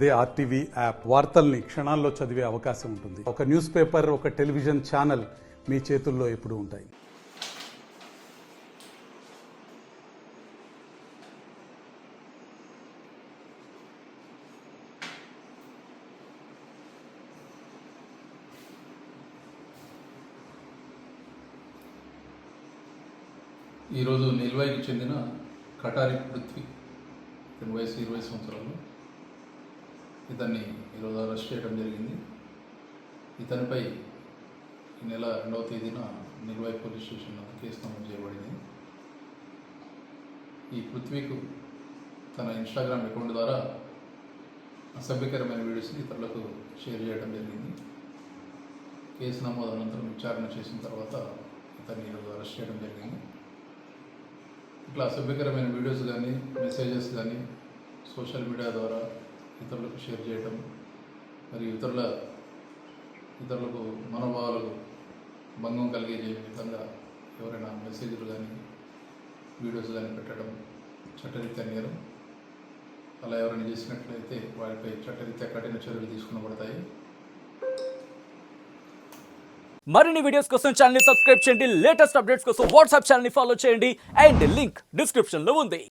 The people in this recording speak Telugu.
అదే ఆర్టీవీ యాప్ వార్తల్ని క్షణాల్లో చదివే అవకాశం ఉంటుంది. ఒక న్యూస్ పేపర్, ఒక టెలివిజన్ ఛానల్ మీ చేతుల్లో ఎప్పుడూ ఉంటాయి. ఈరోజు నిల్వాయికి చెందిన కటారి పృథ్వీ, ఇతని వయసు 20 సంవత్సరాలు. ఇతన్ని ఈరోజు అరెస్ట్ చేయడం జరిగింది. ఇతనిపై ఈ నెల 2వ తేదీన నిల్వాయి పోలీస్ స్టేషన్లో కేసు నమోదు చేయబడింది. ఈ పృథ్వీకు తన ఇన్స్టాగ్రామ్ అకౌంట్ ద్వారా అసభ్యకరమైన వీడియోస్ని ఇతరులకు షేర్ చేయడం జరిగింది. కేసు నమోదు అనంతరం విచారణ చేసిన తర్వాత ఇతన్ని ఈరోజు అరెస్ట్ చేయడం జరిగింది. ఇట్లా అసభ్యకరమైన వీడియోస్ కానీ, మెసేజెస్ కానీ సోషల్ మీడియా ద్వారా ఇతరులకు షేర్ చేయటం, మరియు ఇతరులకు మనోభావాలకు భంగం కలిగే విధంగా ఎవరైనా మెసేజ్లు కానీ, వీడియోస్ కానీ పెట్టడం చట్టరీత్యా నేరం. అలా ఎవరైనా చేసినట్లయితే వారిపై చట్టరీత్యా కఠిన చర్యలు తీసుకునబడతాయి. మరిన్ని వీడియోస్ కోసం ఛానల్ ని సబ్స్క్రైబ్ చేయండి. లేటెస్ట్ అప్డేట్స్ కోసం వాట్సాప్ ఛానల్ ని ఫాలో చేయండి. అండ్ లింక్ డిస్క్రిప్షన్ లో ఉంది.